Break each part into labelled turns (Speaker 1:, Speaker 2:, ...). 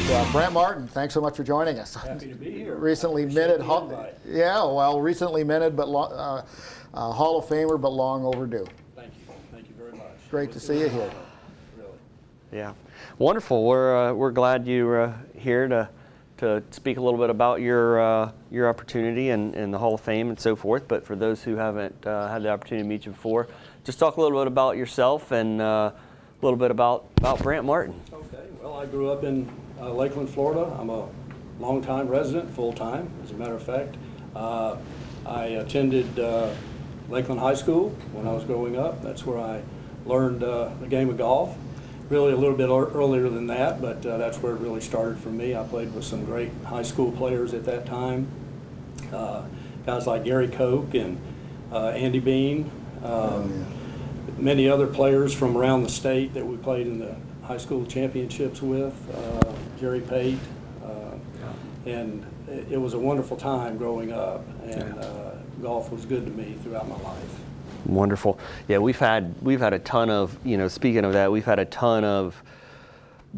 Speaker 1: But Brant Martin, thanks so much for joining us.
Speaker 2: Happy to be here.
Speaker 1: Recently minted, recently minted, but Hall of Famer, but long overdue.
Speaker 2: Thank you very much.
Speaker 1: Great to see you here.
Speaker 2: Really.
Speaker 3: Yeah, wonderful. We're glad you're here to speak a little bit about your opportunity and the Hall of Fame and so forth. But for those who haven't had the opportunity to meet you before, just talk a little bit about yourself and a little bit about Brant Martin.
Speaker 2: Okay. Well, I grew up in Lakeland, Florida. I'm a longtime resident, full-time, as a matter of fact. I attended Lakeland High School when I was growing up. That's where I learned the game of golf. Really a little bit earlier than that, but that's where it really started for me. I played with some great high school players at that time. Guys like Gary Koch and Andy Bean. Many other players from around the state that we played in the high school championships with, Jerry Pate, and it was a wonderful time growing up, and golf was good to me throughout my life.
Speaker 3: Wonderful. Yeah, we've had a ton of, speaking of that, we've had a ton of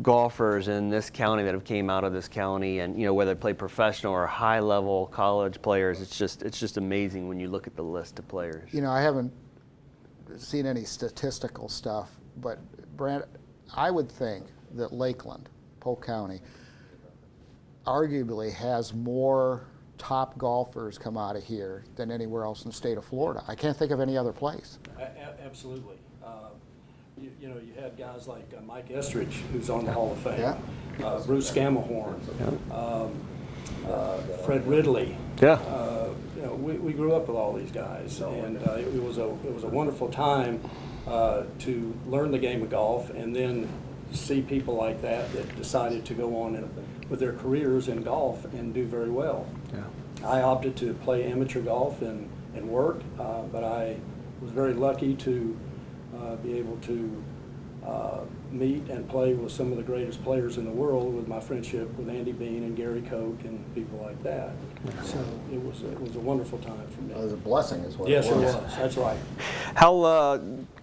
Speaker 3: golfers in this county that have came out of this county, and whether they play professional or high level college players, it's just amazing when you look at the list of players.
Speaker 1: I haven't seen any statistical stuff, but Brant, I would think that Lakeland, Polk County, arguably has more top golfers come out of here than anywhere else in the state of Florida. I can't think of any other place.
Speaker 2: Absolutely. You had guys like Mike Estridge, who's on the Hall of Fame, Bruce Scammahorn, Fred Ridley. We grew up with all these guys, and it was a wonderful time to learn the game of golf, and then see people like that decided to go on with their careers in golf and do very well. I opted to play amateur golf and work, but I was very lucky to be able to meet and play with some of the greatest players in the world with my friendship with Andy Bean and Gary Koch and people like that. So it was a wonderful time for me.
Speaker 1: It was a blessing as well.
Speaker 2: Yes, it was. That's right.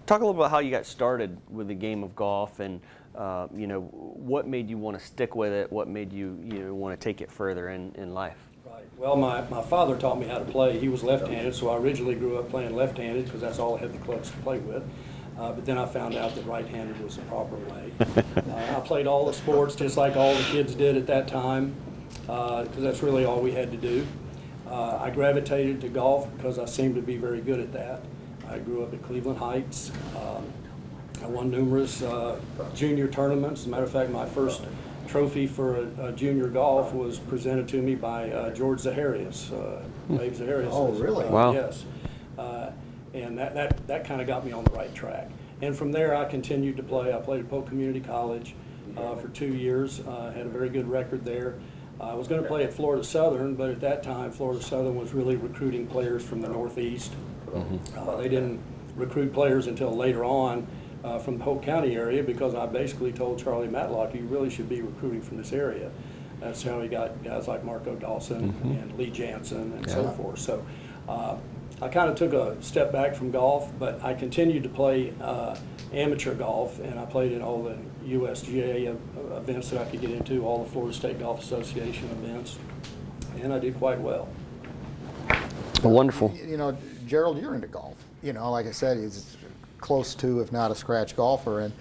Speaker 3: Talk a little about how you got started with the game of golf, and what made you want to stick with it? What made you want to take it further in life?
Speaker 2: Right. Well, my father taught me how to play. He was left-handed, so I originally grew up playing left-handed because that's all I had the clubs to play with. But then I found out that right-handed was the proper way. I played all the sports just like all the kids did at that time, because that's really all we had to do. I gravitated to golf because I seemed to be very good at that. I grew up at Cleveland Heights. I won numerous junior tournaments. As a matter of fact, my first trophy for a junior golf was presented to me by George Zaharias, Dave Zaharias.
Speaker 1: Oh, really?
Speaker 3: Wow.
Speaker 2: Yes. And that kind of got me on the right track. And from there, I continued to play. I played at Polk Community College for 2 years. Had a very good record there. I was going to play at Florida Southern, but at that time, Florida Southern was really recruiting players from the Northeast. They didn't recruit players until later on from the Polk County area, because I basically told Charlie Matlock, you really should be recruiting from this area. That's how he got guys like Marco Dawson and Lee Jansen and so forth. So I kind of took a step back from golf, but I continued to play amateur golf, and I played in all the USGA events that I could get into, all the Florida State Golf Association events, and I did quite well.
Speaker 3: Wonderful.
Speaker 1: Gerald, you're into golf. Like I said, he's close to, if not a scratch golfer, and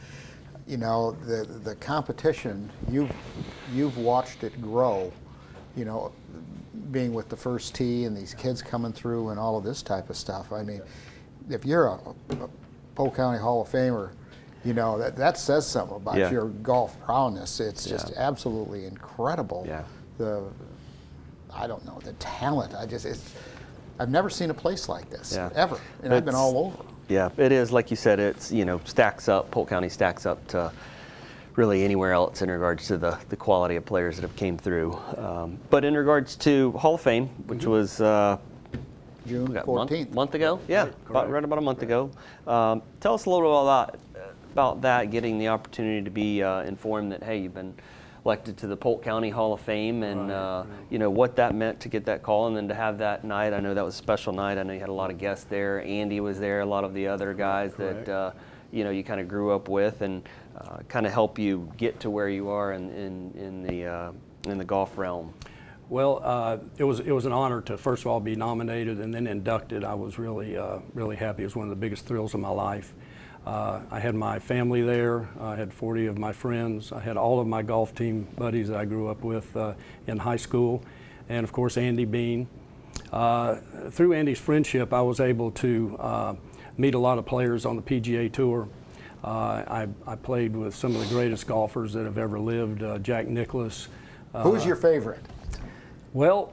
Speaker 1: the competition, you've watched it grow, being with the first tee and these kids coming through and all of this type of stuff. I mean, if you're a Polk County Hall of Famer, that says something about your golf prowess. It's just absolutely incredible. I don't know, the talent. I've never seen a place like this ever, and I've been all over.
Speaker 3: Yeah, it is, like you said, it's stacks up. Polk County stacks up to really anywhere else in regards to the quality of players that have came through. But in regards to Hall of Fame, which was
Speaker 1: June 14th.
Speaker 3: month ago? Yeah, right about a month ago. Tell us a little about that, getting the opportunity to be informed that, hey, you've been elected to the Polk County Hall of Fame, and what that meant to get that call, and then to have that night. I know that was a special night. I know you had a lot of guests there. Andy was there, a lot of the other guys that you kind of grew up with, and kind of help you get to where you are in the golf realm?
Speaker 2: Well, it was an honor to first of all be nominated and then inducted. I was really really happy. It was one of the biggest thrills of my life. I had my family there. I had 40 of my friends. I had all of my golf team buddies that I grew up with in high school, and of course Andy Bean. Through Andy's friendship, I was able to meet a lot of players on the PGA Tour. I played with some of the greatest golfers that have ever lived, Jack Nicklaus.
Speaker 1: Who's your favorite?
Speaker 2: Well,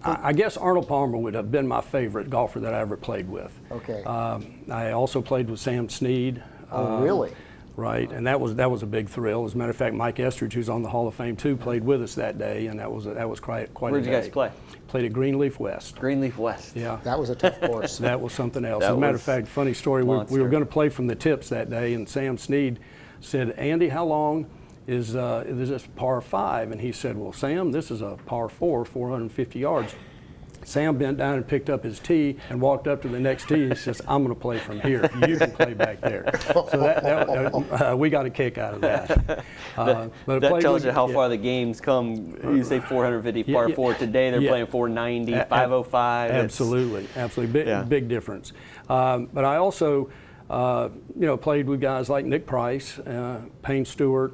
Speaker 2: I guess Arnold Palmer would have been my favorite golfer that I ever played with.
Speaker 1: Okay.
Speaker 2: I also played with Sam Snead.
Speaker 1: Oh, really?
Speaker 2: Right, and that was a big thrill. As a matter of fact, Mike Estridge, who's on the Hall of Fame too, played with us that day, and that was quite a day.
Speaker 3: Where'd you guys play?
Speaker 2: Played at Greenleaf West.
Speaker 3: Greenleaf West.
Speaker 2: Yeah.
Speaker 1: That was a tough course.
Speaker 2: That was something else.
Speaker 3: That
Speaker 2: As a matter
Speaker 3: was
Speaker 2: of fact, funny story, we were going to play from the tips that day, and Sam Snead said, "Andy, how long is this par 5?" And he said, "Well, Sam, this is a par 4, 450 yards." Sam bent down and picked up his tee and walked up to the next tee. He says, "I'm going to play from here. You can play back there." So we got a kick out of that. But
Speaker 3: that tells you how far the game's come. You say 450 par 4. Today they're playing 490, 505.
Speaker 2: Absolutely, big difference. But I also, played with guys like Nick Price, Payne Stewart,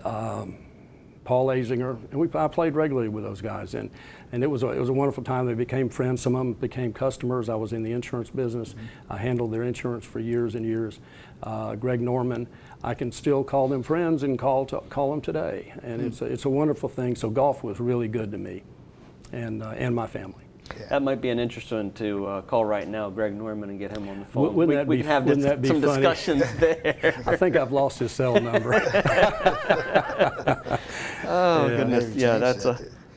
Speaker 2: Paul Azinger, and I played regularly with those guys, and it was a wonderful time. They became friends. Some of them became customers. I was in the insurance business. Mm-hmm. I handled their insurance for years and years. Greg Norman, I can still call them friends and call them today, and it's a wonderful thing. So golf was really good to me, and my family.
Speaker 1: Yeah.
Speaker 3: That might be an interesting one to call right now, Greg Norman, and get him on the phone.
Speaker 2: Wouldn't
Speaker 3: we can have some discussions there.
Speaker 2: I think I've lost his cell number.
Speaker 3: Oh, goodness. Yeah,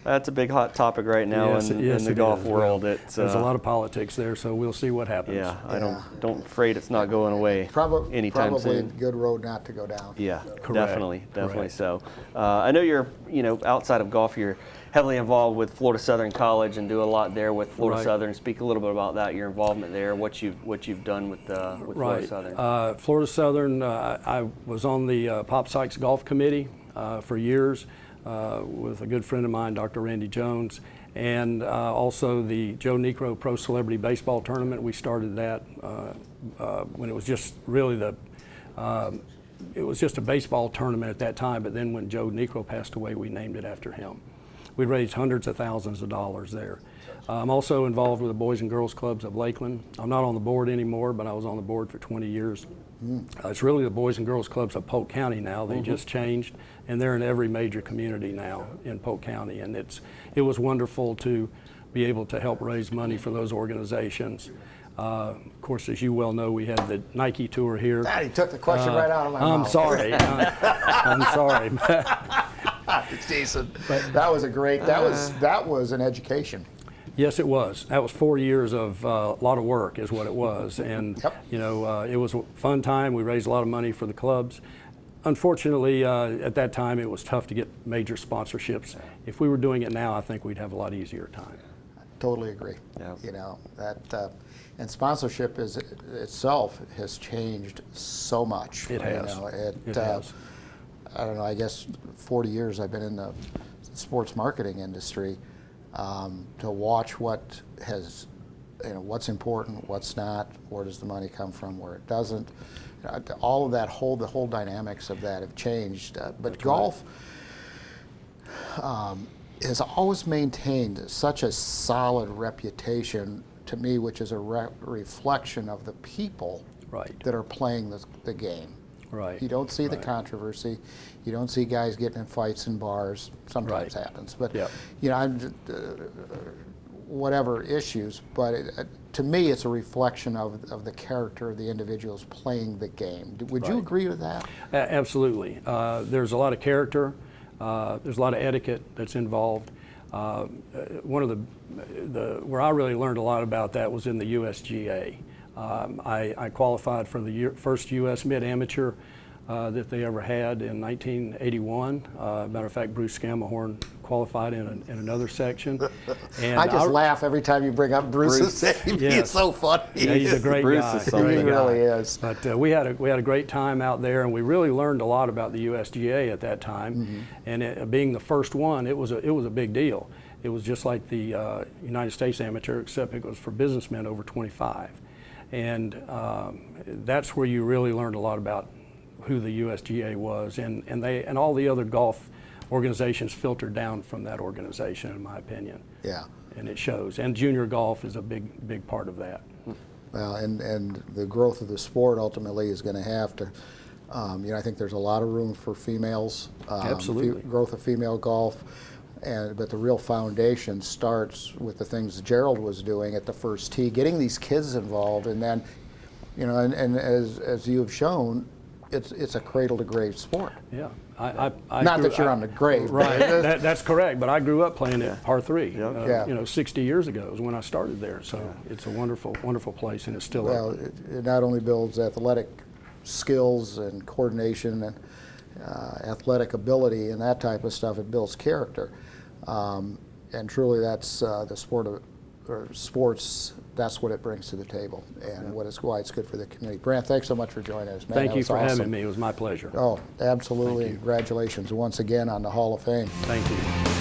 Speaker 3: that's a big hot topic right now in the golf world. There's
Speaker 2: a lot of politics there, so we'll see what happens.
Speaker 3: Yeah, I don't afraid it's not going away anytime soon.
Speaker 1: Probably a good road not to go down.
Speaker 3: Yeah,
Speaker 2: Correct.
Speaker 3: definitely so. I know you're, outside of golf, you're heavily involved with Florida Southern College and do a lot there with Florida Southern. Speak a little bit about that, your involvement there, what you've done with Florida Southern.
Speaker 2: Florida Southern, I was on the Pop Sykes Golf Committee for years with a good friend of mine, Dr. Randy Jones, and also the Joe Niekro Pro Celebrity Baseball Tournament. We started that when it was just really it was just a baseball tournament at that time, but then when Joe Niekro passed away, we named it after him. We raised hundreds of thousands of dollars there. I'm also involved with the Boys and Girls Clubs of Lakeland. I'm not on the board anymore, but I was on the board for 20 years. It's really the Boys and Girls Clubs of Polk County now. They just changed, and they're in every major community now in Polk County. And it was wonderful to be able to help raise money for those organizations. Of course, as you well know, we had the Nike tour here.
Speaker 1: He took the question right out of my mouth.
Speaker 2: I'm sorry. I'm sorry.
Speaker 1: It's decent. But that was that was an education.
Speaker 2: Yes, it was. That was 4 years of a lot of work is what it was. And, it was a fun time. We raised a lot of money for the clubs. That at that time, it was tough to get major sponsorships. If we were doing it now, I think we'd have a lot easier time.
Speaker 1: I totally agree.
Speaker 3: Yeah.
Speaker 1: And sponsorship itself has changed so much.
Speaker 2: It has.
Speaker 1: It
Speaker 2: has.
Speaker 1: I don't know, I guess 40 years I've been in the sports marketing industry. To watch what what's important, what's not, where does the money come from, where it doesn't. All of that the whole dynamics of that have changed. But golf has always maintained such a solid reputation to me, which is a reflection of the people that are playing the game.
Speaker 2: Right.
Speaker 1: You don't see the controversy. You don't see guys getting in fights in bars. Sometimes happens, but whatever issues. But to me, it's a reflection of the character of the individuals playing the game. Would you agree with that?
Speaker 2: Absolutely. There's a lot of character. There's a lot of etiquette that's involved. One of where I really learned a lot about that was in the USGA. I qualified for the first U.S. Mid-Amateur that they ever had in 1981. Matter of fact, Bruce Scamahorn qualified in another section. And
Speaker 1: I just laugh every time you bring up Bruce's name.
Speaker 2: Yes.
Speaker 1: He's so funny.
Speaker 2: Yeah, he's a great
Speaker 3: Bruce
Speaker 2: guy.
Speaker 3: is something.
Speaker 1: He really is.
Speaker 2: But we had a great time out there, and we really learned a lot about the USGA at that time.
Speaker 1: Mm-hmm.
Speaker 2: And being the first one, it was a big deal. It was just like the United States Amateur, except it was for businessmen over 25. And that's where you really learned a lot about who the USGA was, and all the other golf organizations filtered down from that organization, in my opinion.
Speaker 1: Yeah.
Speaker 2: And it shows. And junior golf is a big part of that.
Speaker 1: Well, and the growth of the sport ultimately is going to have to, I think there's a lot of room for females.
Speaker 2: Absolutely.
Speaker 1: Growth of female golf. But the real foundation starts with the things Gerald was doing at the first tee, getting these kids involved, and then, and as you have shown, it's a cradle to grave sport.
Speaker 2: Yeah.
Speaker 1: Not that you're on the grave.
Speaker 2: Right, that's correct, but I grew up playing at par 3.
Speaker 3: Yeah.
Speaker 2: 60 years ago is when I started there, so it's a wonderful, wonderful place, and it's still
Speaker 1: Well, it not only builds athletic skills and coordination and athletic ability and that type of stuff, it builds character. And truly that's the sport of, or sports, that's what it brings to the table, and why it's good for the community. Brant, thanks so much for joining us, man.
Speaker 2: Thank you for
Speaker 1: awesome.
Speaker 2: having me. It was my pleasure.
Speaker 1: Oh, absolutely.
Speaker 2: Thank you.
Speaker 1: Congratulations once again on the Hall of Fame.
Speaker 2: Thank you.